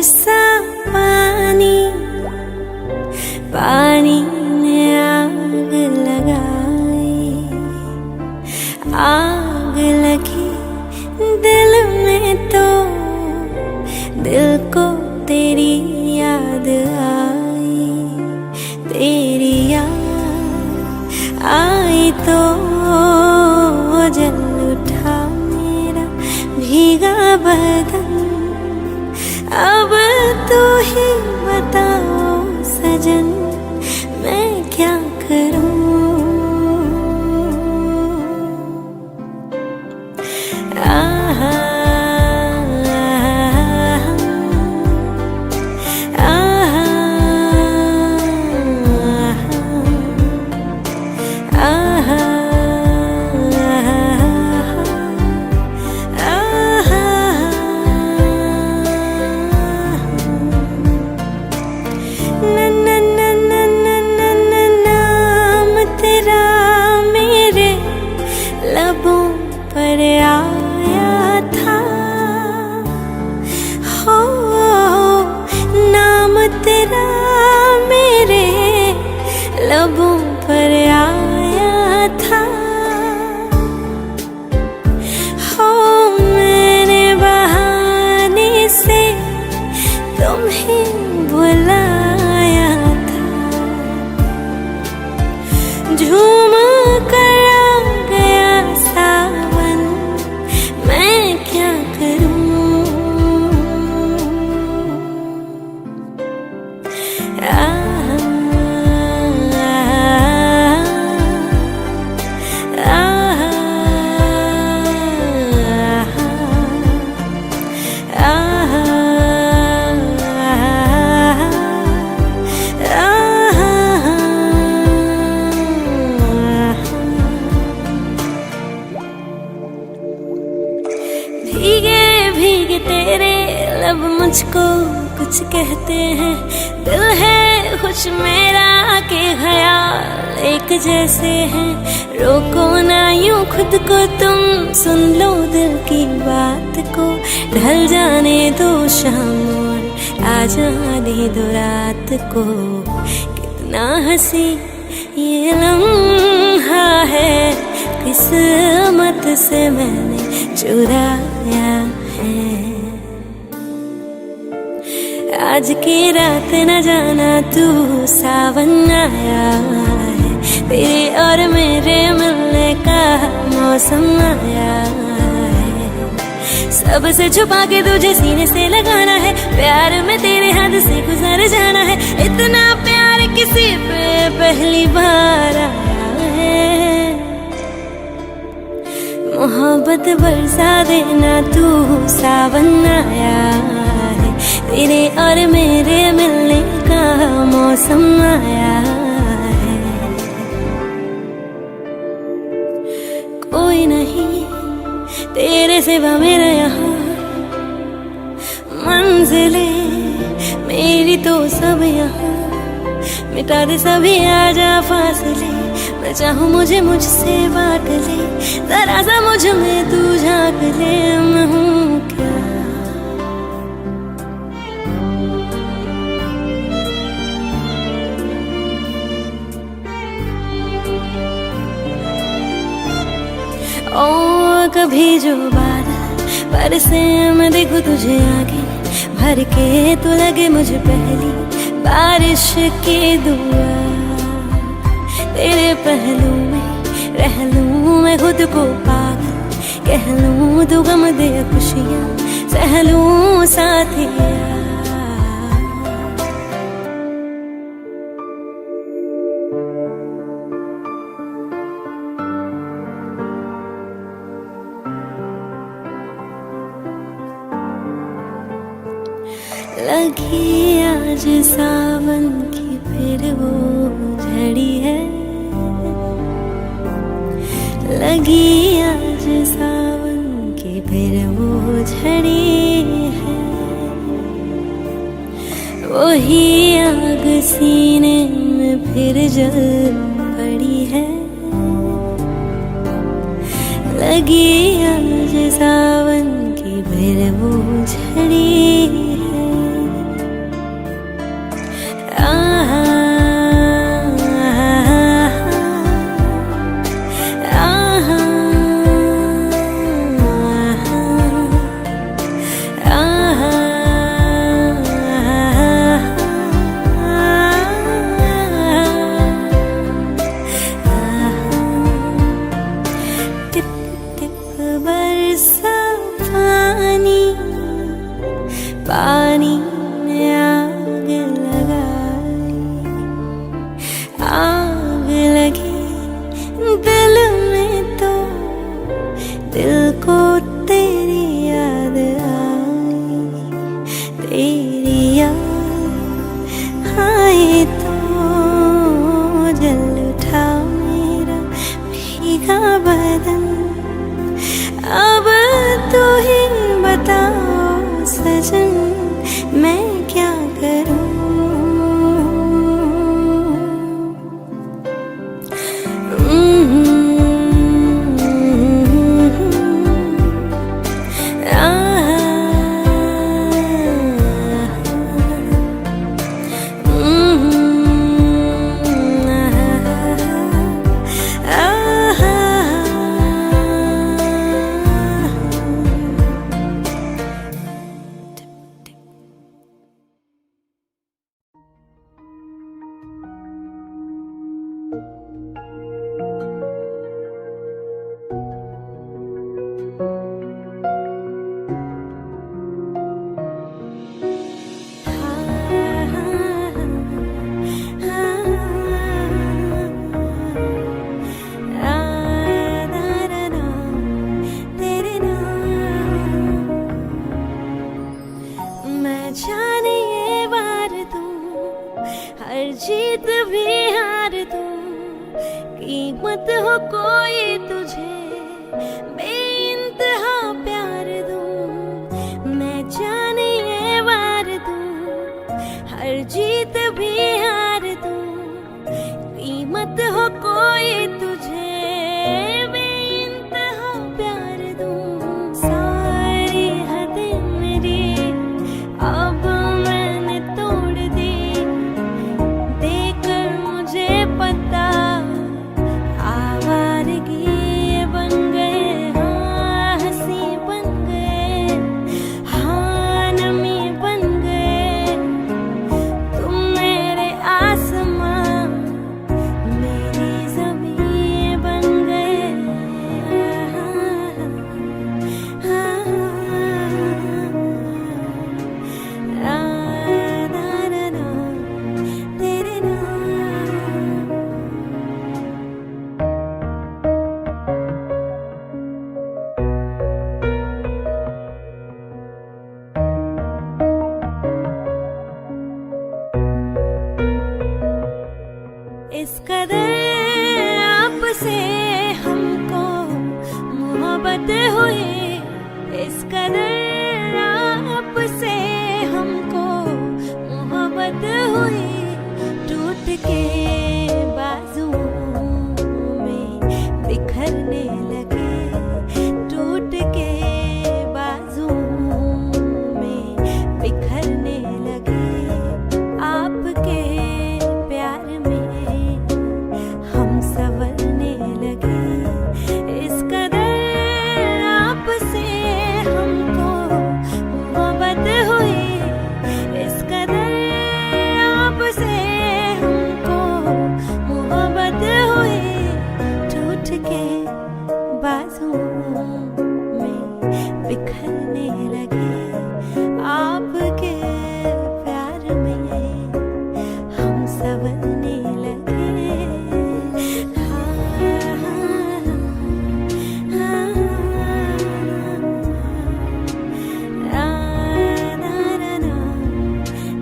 सा पानी, पानी ने आग लगाई, आग लगी दिल में तो दिल को तेरी याद आई, तेरी याद आई तो जल उठा मेरा भीगा बदन। अब तू ही बताओ सजन मैं क्या करूं। आहा पर आया था, हो नाम तेरा मेरे लबों पर आया था, हो मैंने बहाने से तुम्हें बुलाया था, झूम कर भीगे भीगे तेरे लब मुझको कुछ कहते हैं, दिल है खुश मेरा के ख्याल एक जैसे हैं, रोको ना यूं खुद को तुम सुन लो दिल की बात को, ढल जाने दो शाम और आ जाने दो रात को, कितना हंसी ये लम्हा है किस्मत से मैंने चुराया है। आज की रात न जाना तू सावन आया है, तेरे और मेरे मिलने का मौसम आया है, सबसे छुपा के तुझे सीने से लगाना है, प्यार में तेरे हाथ से गुजर जाना है, इतना प्यार किसी पे पहली बार आया है, मोहब्बत बरसा देना तू सावन आया है, तेरे और मेरे मिलने का मौसम आया है, कोई नहीं तेरे सिवा मेरा यहाँ, मंजिलें मेरी तो सब यहाँ, मिटा दे सभी आजा फासले, मैं चाहूँ मुझे मुझसे बांट ले, जरा सा मुझ में तू झांक ले, मैं हूँ क्या ओ कभी जो बादल बरसे मैं देखूं तुझे आगे भर के, तो लगे मुझे पहली बारिश की दुआ, तेरे पहलू में रह लूं मैं खुद को पागल, कह लूं तू गम दे खुशियाँ सह लूं साथिया। लगी आज सावन की फिर वो झड़ी है, लगी आज सावन की फिर वो झड़ी है, वही आग सीने में फिर जल पड़ी है, लगी आज सावन की फिर वो झड़ी है। पानी में आग लगाई, आग लगी दिल में तो दिल को तेरी याद आई, तेरी याद आए तो जल उठा मेरा भीगा बदन। अब तू ही बताओ सजन मैं क्या करूं। जाने ये वार दूं, हर जीत भी हार दूं, कीमत हो कोई तुझे बेइंतहा प्यार दूं। मैं जाने ये वार दूं, हर जीत भी हार दूं, कीमत हो कोई तुझे बेइंतहा प्यार दूं। सारी हदें मेरी अब मैंने तोड़ दी, देकर मुझे पता आवारगी बन गए, हाँ हंसी बन गए, हाँ नमी बन गए। तुम मेरे आसमां मेरी ज़मीं बन गए, हाँ, तेरे नाम। इस कदर आपसे हमको मोहब्बत हुई, इस कदर आपसे हमको मोहब्बत हुई। टूट के बाजुओं में बिखरने लगे, टूट के बाजुओं में बिखरने लगे। आपके प्यार में हम संवरने लगे, इस कदर आपसे हमको मोहब्बत हुई, इस कदर आपसे हमको मोहब्बत हुई। टूट के बाजुओं में बिखरने लगे, आपके प्यार में हम संवरने लगे।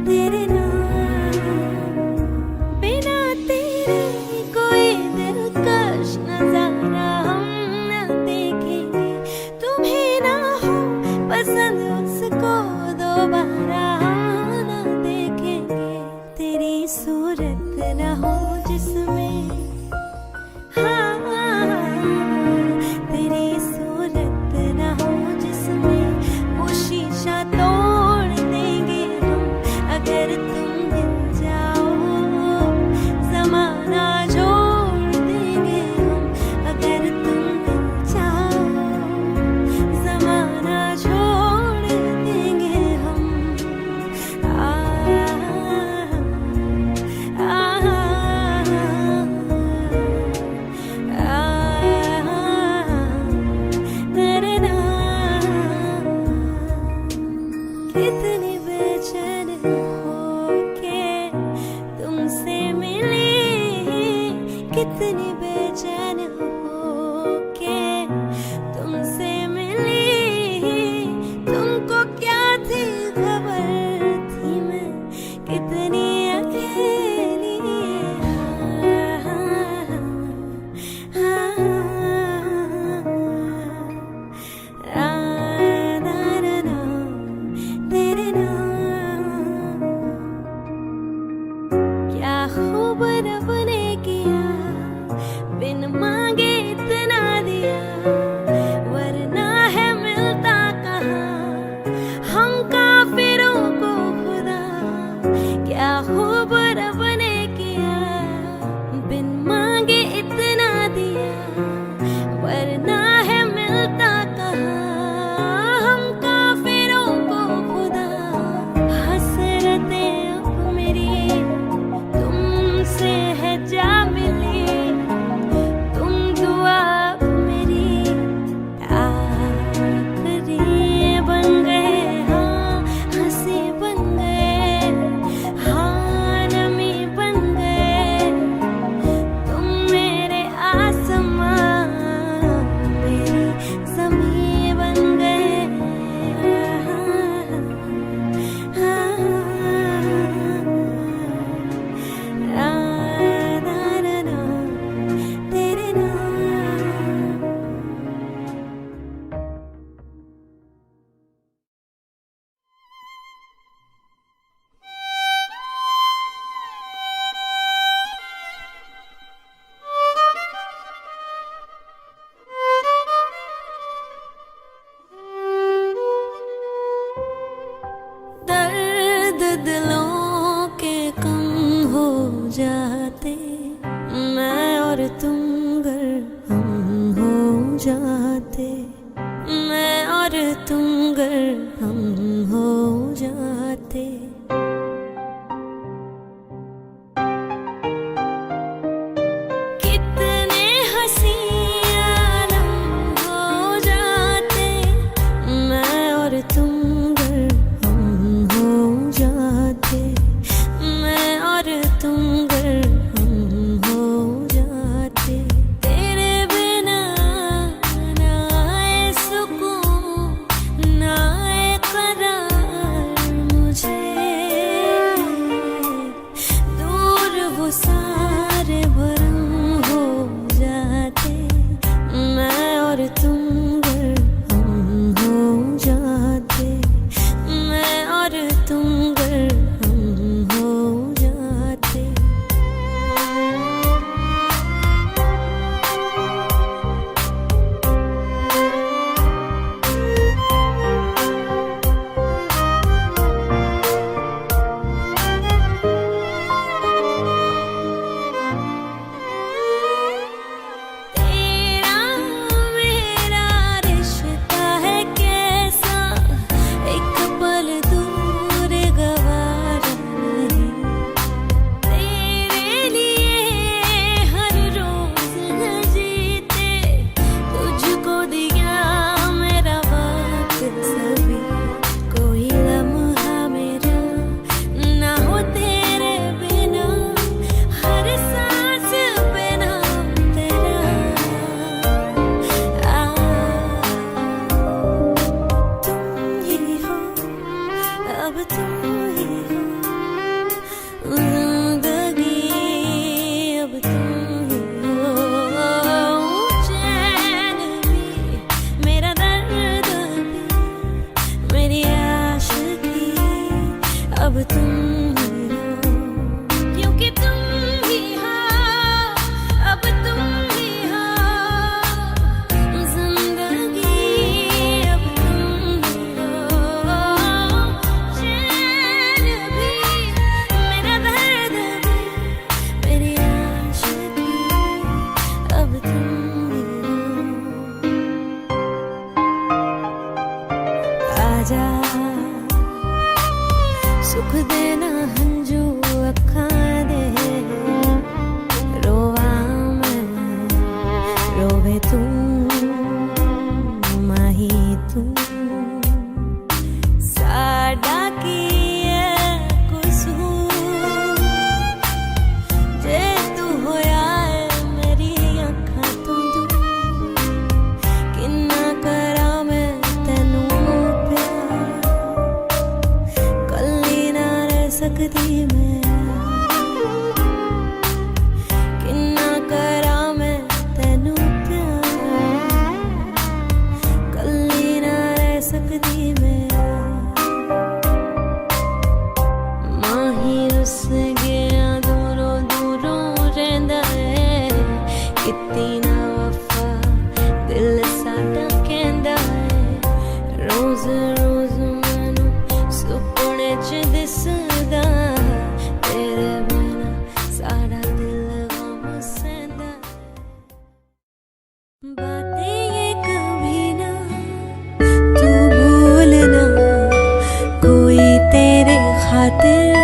तेरे नाम। बिना तेरे कोई दिलकश नजारा हम न देखेंगे, तुम्हें ना हो अब तुम ही हो, क्योंकि तुम ही हो, अब तुम ही हो जिंदगी, अब तुम ही हो चैन भी, मेरा दर्द भी, मेरी आशिकी, अब तुम ही हो। आजा सुख देना हंजू अखां दे, रोवा मैं रोवे तू माही तू, साडा की कसूर जे तू होया है मेरी अखां तो दूर, किन्ना करा मैं तेनू प्यार, कल्ली ना रह सकदी मैं, किन्ना करा मैं तेनू प्यार, कल्ली ना रह सकदी मैं। माही रुस गया दूरों दूरों रहिंदा है, कितनी ना वफा दिल साडा कहंदा है, रोज रोज मैनू सुपने च दिसदा, तेरे बिना साडा दिल गम सहंदा। बातें ये कभी ना तू भूलना, कोई तेरे खातिर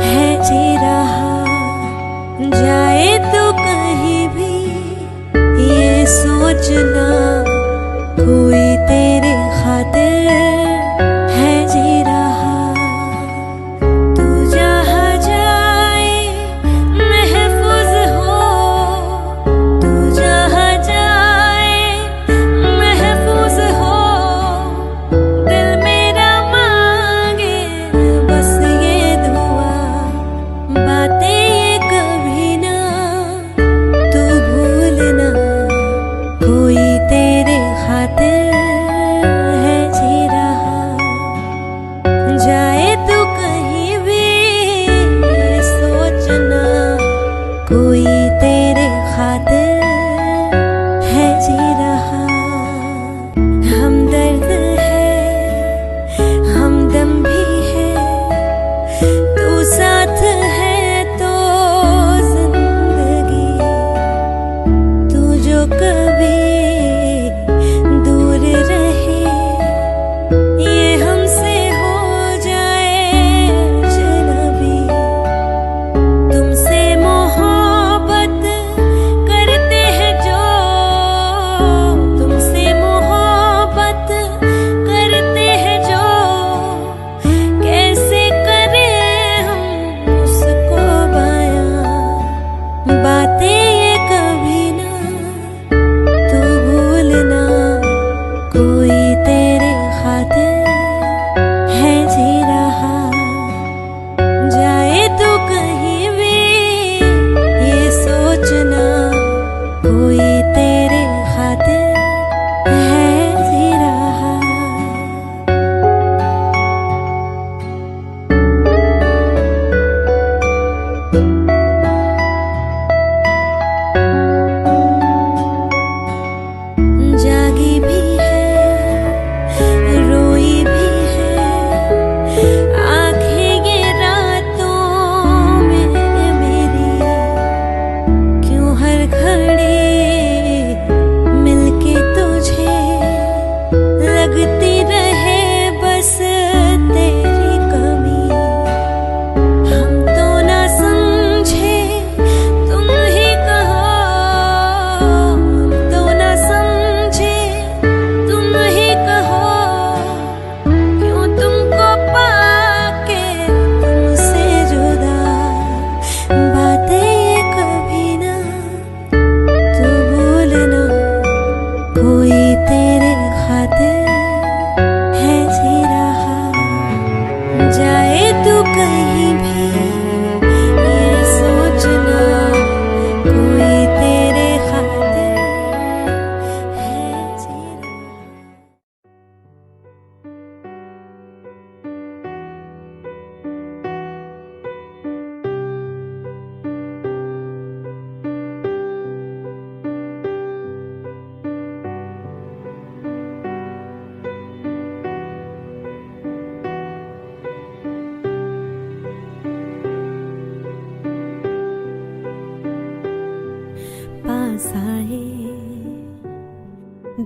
है जी रहा, जाए तो कहीं भी ये सोचना, कोई तेरे खातिर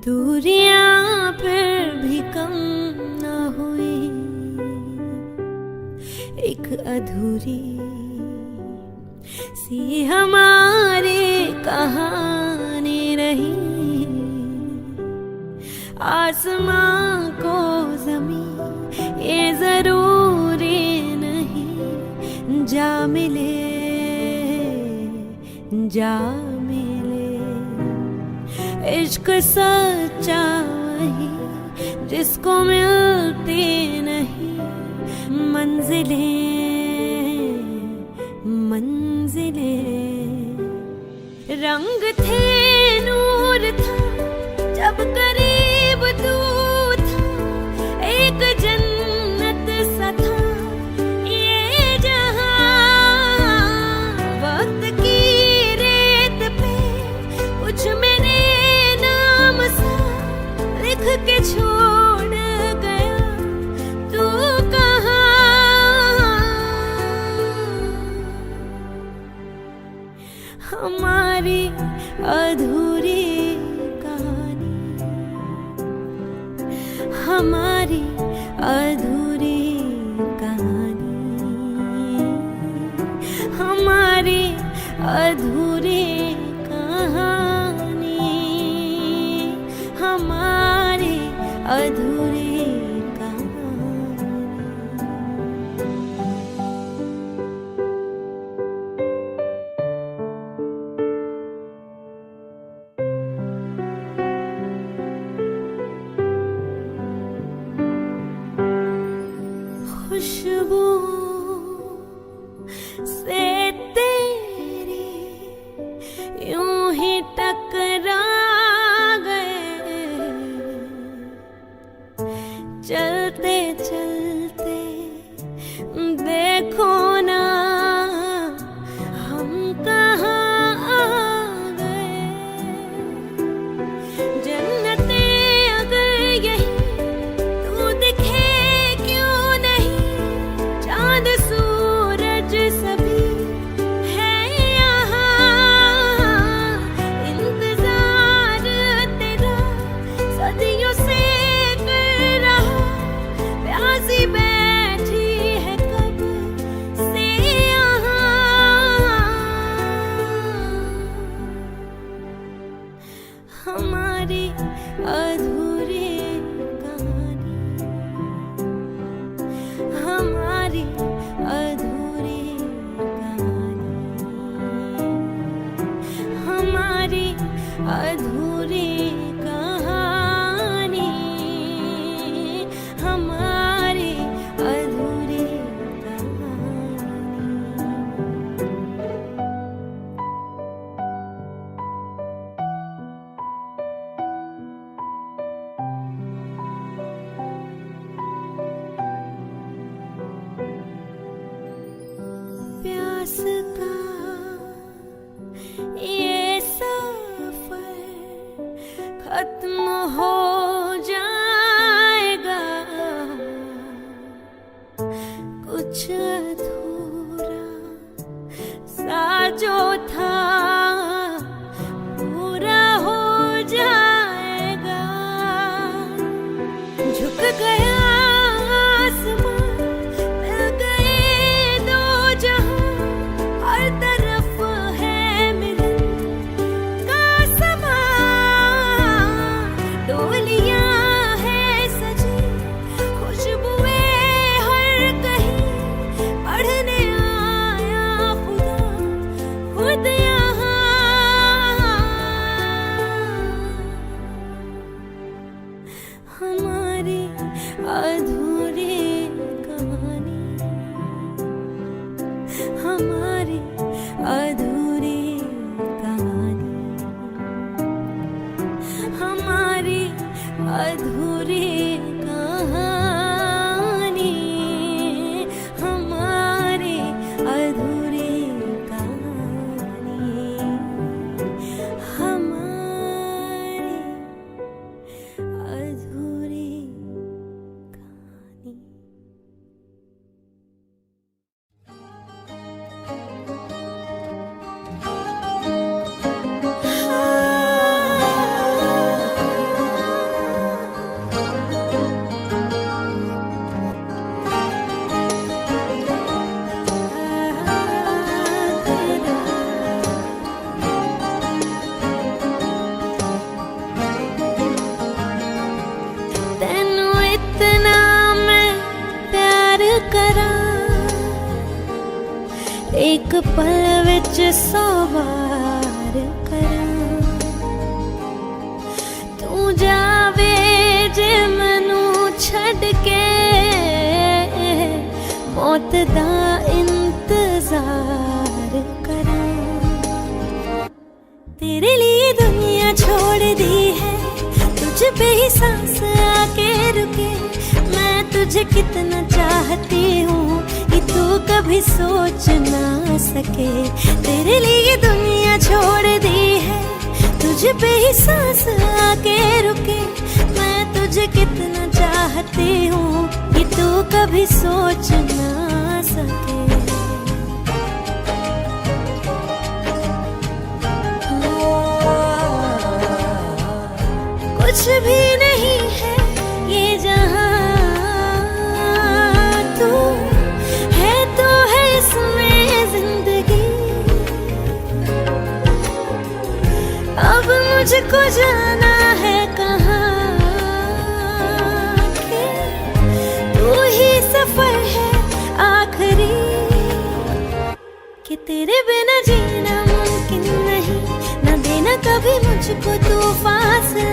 दूरियां फिर भी कम ना हुई, एक अधूरी सी हमारी कहानी रही। आसमां को ज़मीं ये जरूरी नहीं, जा मिले जा मिले। इश्क सच्चा वही जिसको मिलती नहीं मंजिलें मंजिलें। रंग थे नूर था जब करीब तू था, एक जन्नत सा था ये जहां। वक्त की रेत पे कुछ मेरे नाम सा लिख के छोड़ गया, तू कहाँ। हमारी अधूरी कहानी, हमारी अधूरी कहानी, हमारी अधूरी कहानी, हमारी अधूरी खुशबू से तेरी यूं ही टकरा गए, चलते चलते देखो ना हम कहाँ आ गए। जन्नते अगर यही तू दिखे क्यों नहीं, चांद सूरज सभी है यहाँ। इंतजार तेरा सदियों से कर रहा, प्यासी बैठी है कब से यहाँ। हमारी अधूरी कहानी, हमारी अधूरी कहानी, हमारी अधूरी कहानी, हमारी अधूरी कहानी। प्यास का ये सफर खत्म हो जाएगा, कुछ अधूरा सा जो था पूरा हो जाएगा। झुक गया आसमां, मिल गए दो जहां, हर तरफ है मिलन का समा। डोलियां है सजी, खुशबुएं हर कहीं, पढ़ने आया खुदा खुद यहाँ। हमारी अधूरी कहानी, हमारी अधूरी कहानी, हमारी अधूरी कहानी, हमारी अधूरी कहानी, हमारी अधूरी कहानी। करा एक पल विच 100 वार करा तू जावे जे मैनू छड़ के मौत दा इंतजार करा तेरे लिए दुनिया छोड़ दी है तुझ पे ही सांस आके रुके मैं तुझे कितना चाहती हूँ ये तू कभी सोच ना सके तेरे लिए दुनिया छोड़ दी है तुझ पे ही सांस आके रुके मैं तुझे कितना चाहती हूँ ये तू कभी सोच ना सके कुछ भी नहीं है ये जहां तू है तो है इसमें जिंदगी अब मुझको जाना है कहाँ कि तू ही सफर है आखिरी कि तेरे बिना जीना मुमकिन नहीं न देना कभी मुझको तू फासले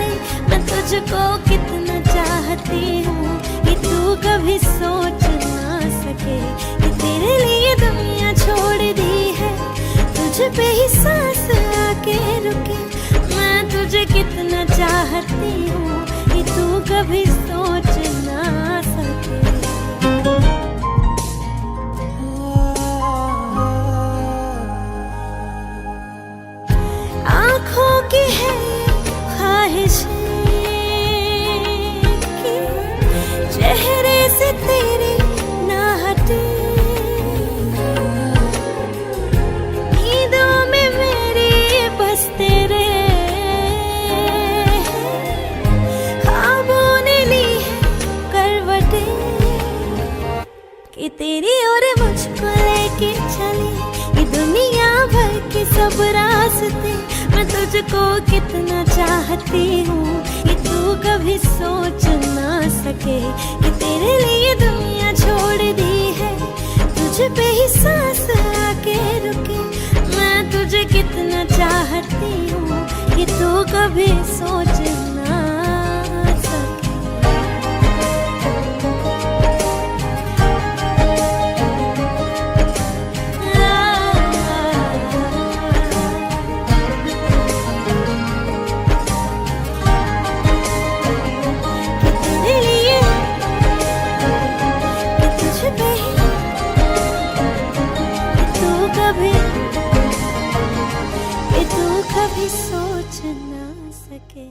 मैं तुझको कितना चाहती हूँ ये तू कभी सोच ना सके कि तेरे लिए दुनिया छोड़ दी है तुझ पे ही सांस आके रुके मैं तुझे कितना चाहती हूँ ये तू कभी सोच ना सके आँखों की है ख्वाहिश चेहरे से तेरे ना हटे नींदों में मेरी बस तेरे ख्वाबों ने ली है करवटे कि तेरी और मुझको लेके चले ये दुनिया भर के सब रास्ते मैं तुझको कितना चाहती हूँ ये तू कभी सोच ना सके कि तेरे लिए दुनिया छोड़ दी है तुझ पे ही सांस आके रुके मैं तुझे कितना चाहती हूँ ये तू कभी सोच ना सके कभी सोच ना सके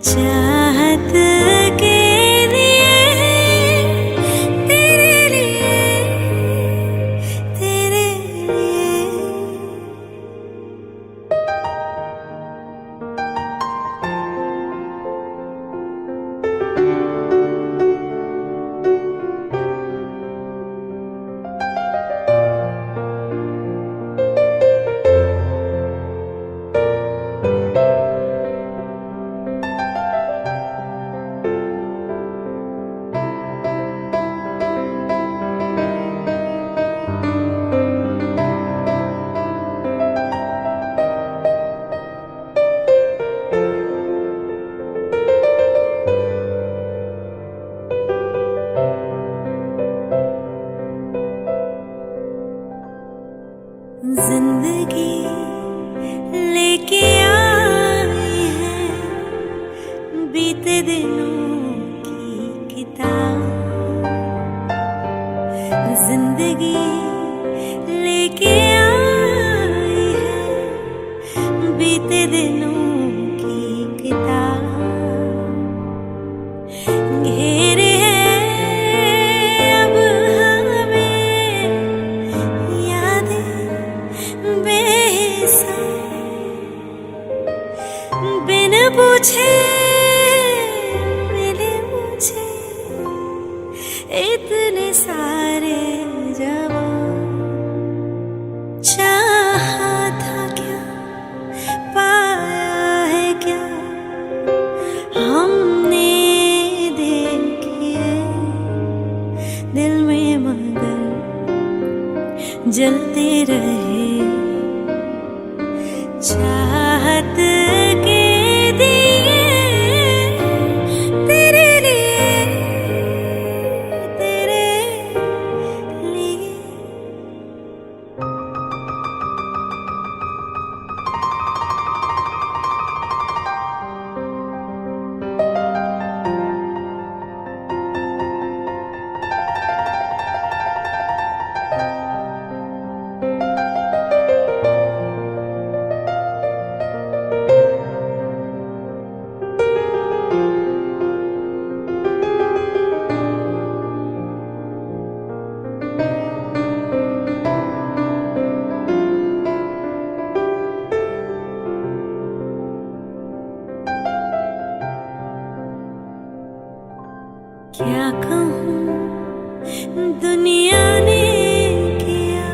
चाहत के लिए तेरे लिए सादगी लेके आई है बीते दिनों की किताब। घेरे है अब हमें यादें बेहिसाब, बिन पूछे मिले मुझे इतने सारे जवाब। चाहा था क्या, पाया है क्या, हमने देखिए दिल में मगर जलते रहे चाहत के दिए तेरे लिए, तेरे लिए। क्या कहूँ दुनिया ने किया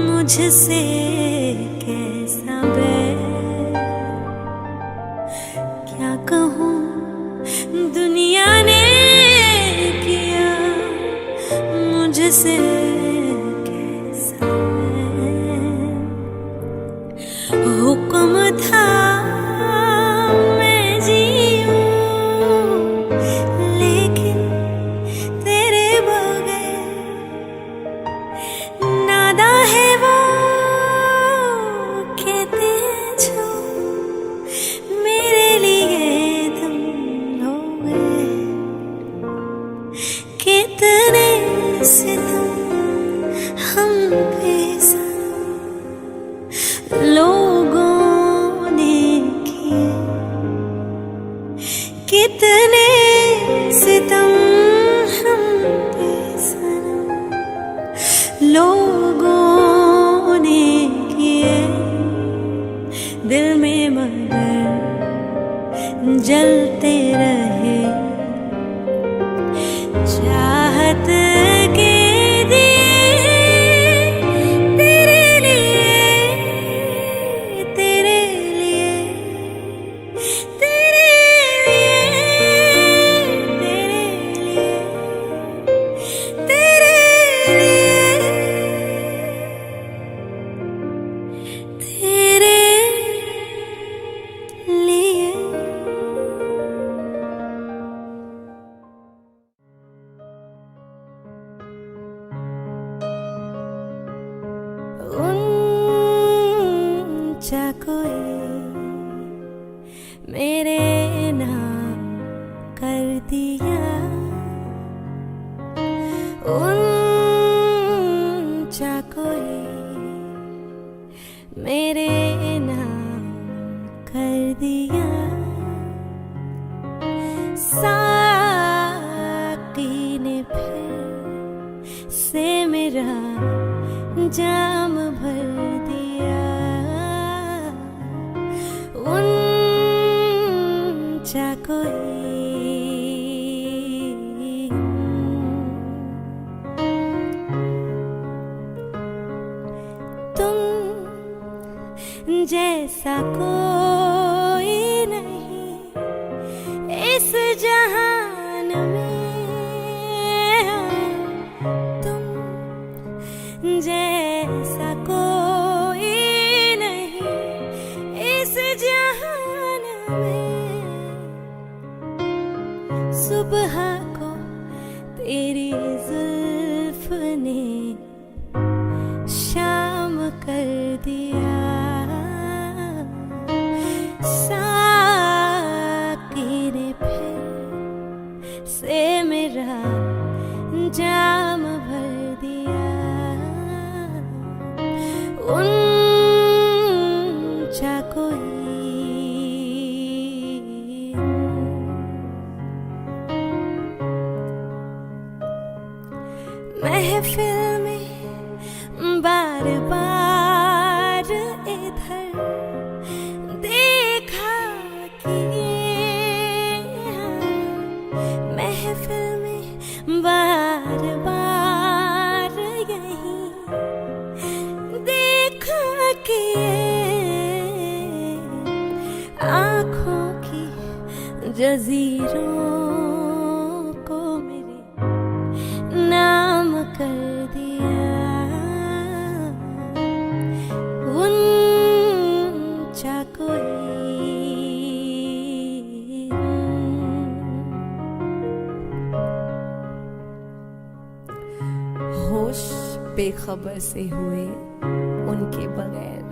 मुझसे कैसा बैर। क्या कहूँ दुनिया ने किया मुझसे कैसा बैर। हुक्म था मैं जीऊं लेकिन तेरे बगैर। नादा है वो कहते हैं जो मेरे लिए तुम हो गए। कितने से तुम हम पे लोगों ने किए, कितने सितम हम पे सनम लोगों ने किए। दिल में मगर जलते रहे चाहत के ऊंचा कोई मेरे नाम कर दिया। ऊंचा कोई मेरे नाम कर दिया। साकी ने फिर से मेरा जाम भर दिया। ऊंचा कोई तुम जैसा कोई नहीं इस जहान में। तुम जैसा कोई नहीं इस जहान में। सुबह को तेरी जुल्फ ने शाम कर दिया। साकी ने फिर से मेरा जाम भर दिया। कोई। महफिल में बार बार इधर देखा कि महफिल में बार बार यही देखा कि आँखों की जजीरों को मेरे नाम कर दिया। ऊंचा कोई होश बेखबर से हुए उनके बगैर,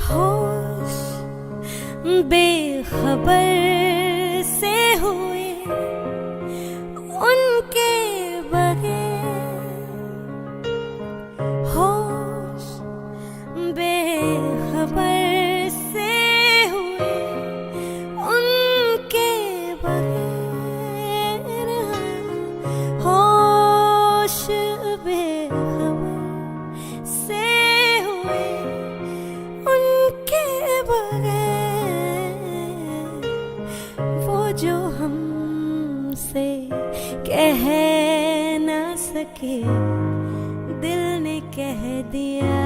होश बेखबर से हुए उनके बगैर, होश बेखबर से हुए उनके बगैर, होश बेखबर से हुए उनके बगैर, वो जो हमसे कह ना सके दिल ने कह दिया।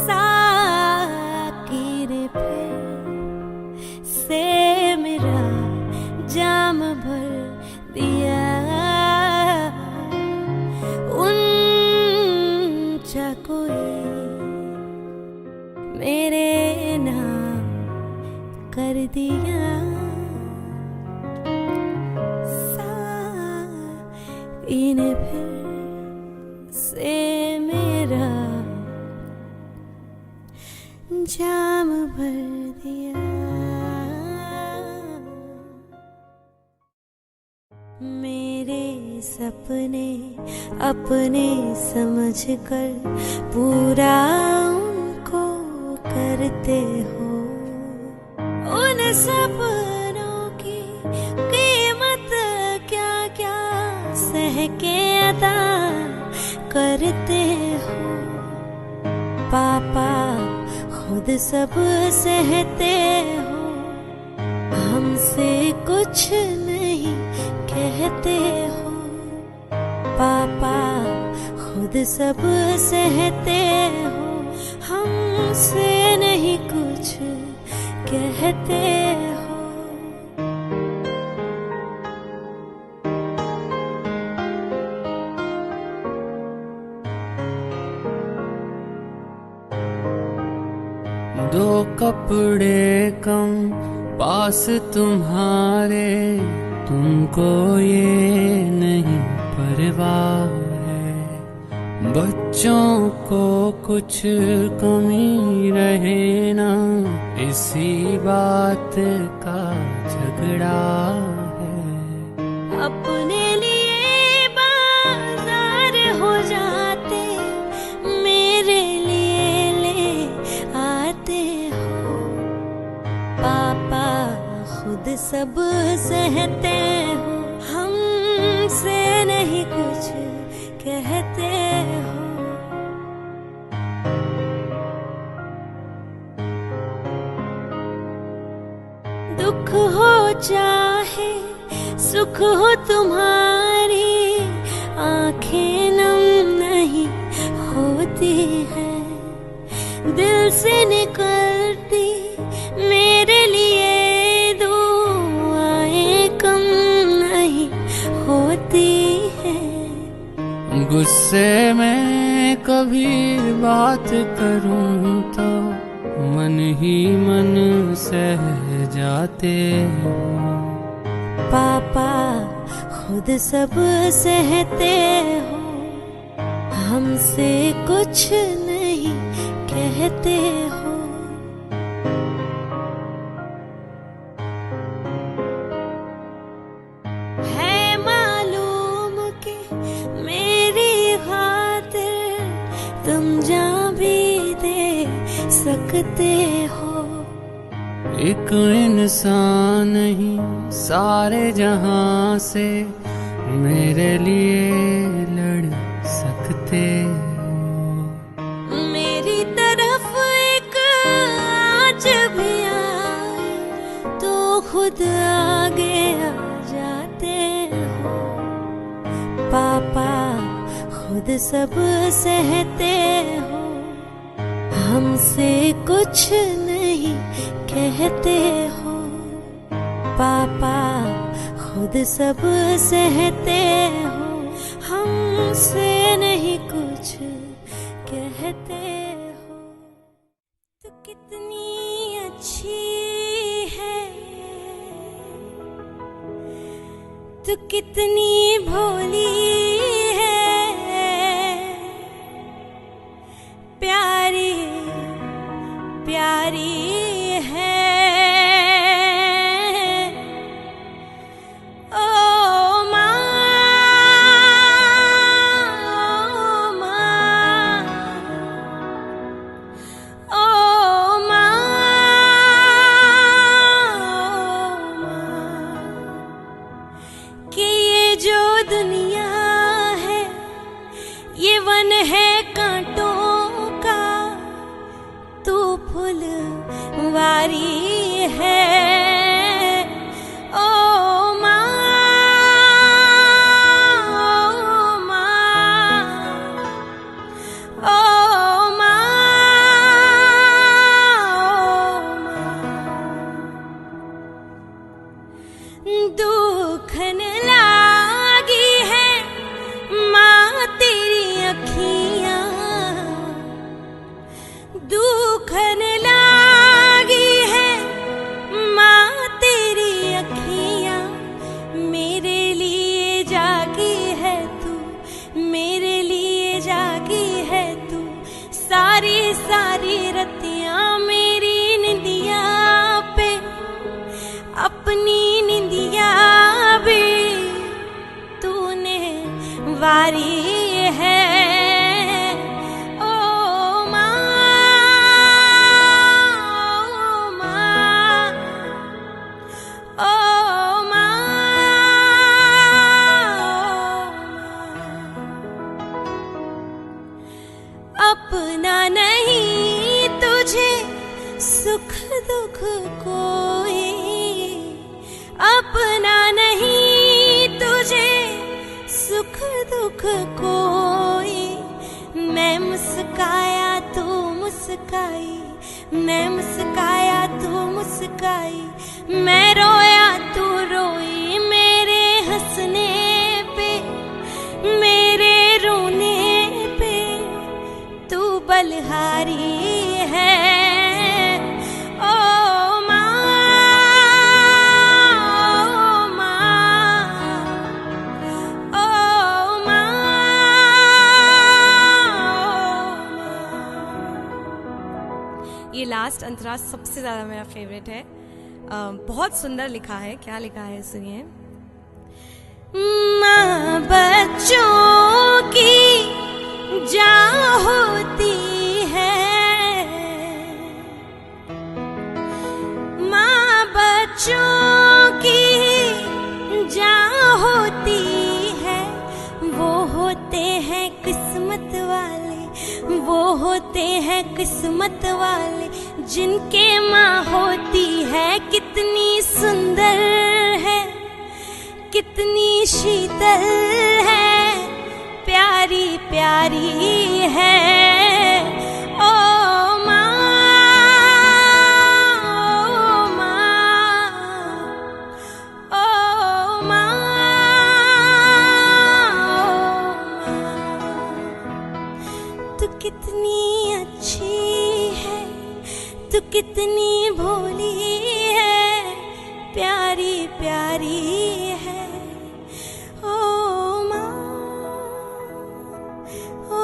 साकी ने फिर से मेरा जाम भर दिया। ऊंचा कोई मेरे नाम कर दिया। इन्हें फिर से मेरा जाम भर दिया। मेरे सपने अपने समझकर पूरा उनको करते हो। उन सपनों की कीमत क्या क्या सह के अदा करते हो। पापा खुद सब सहते हो, हमसे कुछ नहीं कहते हो। पापा खुद सब सहते हो, हमसे नहीं कुछ कहते हो। दो कपड़े कम पास तुम्हारे, तुमको ये नहीं परवाह है। बच्चों को कुछ कमी रहे ना, इसी बात का झगड़ा है। अपने लिए बाजार हो जाते, मेरे लिए ले आते हो। पापा खुद सब सहते हो, हमसे नहीं कुछ कहते हो। दुख हो चाहे सुख हो तुम्हारी, आंखें नम नहीं होती है। दिल से निकलती मेरे लिए दुआएं कम नहीं होती है। गुस्से में कभी बात करूं तो मन ही मन सह जाते हो। पापा खुद सब सहते हो, हमसे कुछ नहीं कहते हो। है मालूम कि मेरी खातिर तुम जा भी दे सकते हो। एक इंसान नहीं सारे जहां से मेरे लिए लड़ सकते हो। मेरी तरफ एक आँच भी आए तो खुद आगे आ जाते हो। पापा खुद सब सहते हो, हमसे कुछ नहीं कहते हो। पापा खुद सब सहते हो, हमसे नहीं कुछ कहते हो। तू कितनी अच्छी है, तू कितनी भोली है, प्यारी प्यारी है। ओ माँ, ओ माँ, ओ माँ, कि ये जो दुनिया है ये वन है कांटों का, तू फुलवारी है। ओ माँ, ओ माँ, ओ माँ, दुख न लागी है माँ तेरी अखियाँ, दुख न लागी है माँ तेरी अखियाँ। मेरे लिए जागी है तू, मेरे लिए जागी है तू। सारी सारी रतियाँ मेरी निंदिया पे, अपनी निंदिया भी तूने वारी है। ओ माँ, ओ माँ, ओ माँ, अपना नहीं तुझे सुख दुख कोई, अपना नहीं तुझे सुख दुख कोई। मैं मुस्काया तू मुस्काई, मैं मुस्काया तू मुस्काई, मैं रोया तू रोई। मेरे हंसने पे मेरे रोने पे तू बलहारी है। ओ माँ, ओ माँ, ओ माँ, ये लास्ट अंतरा सबसे ज़्यादा मेरा फेवरेट है। बहुत सुंदर लिखा है। क्या लिखा है सुनिए। माँ बच्चों की जान होती है, माँ बच्चों की जान होती है। वो होते हैं किस्मत वाले, वो होते हैं किस्मत वाले, जिनके माँ होती है। कितनी सुंदर है, कितनी शीतल है, प्यारी प्यारी है। ओ माँ, ओ माँ, ओ माँ, तू कितनी अच्छी है, तू कितनी भोली है, प्यारी प्यारी है। ओ माँ, ओ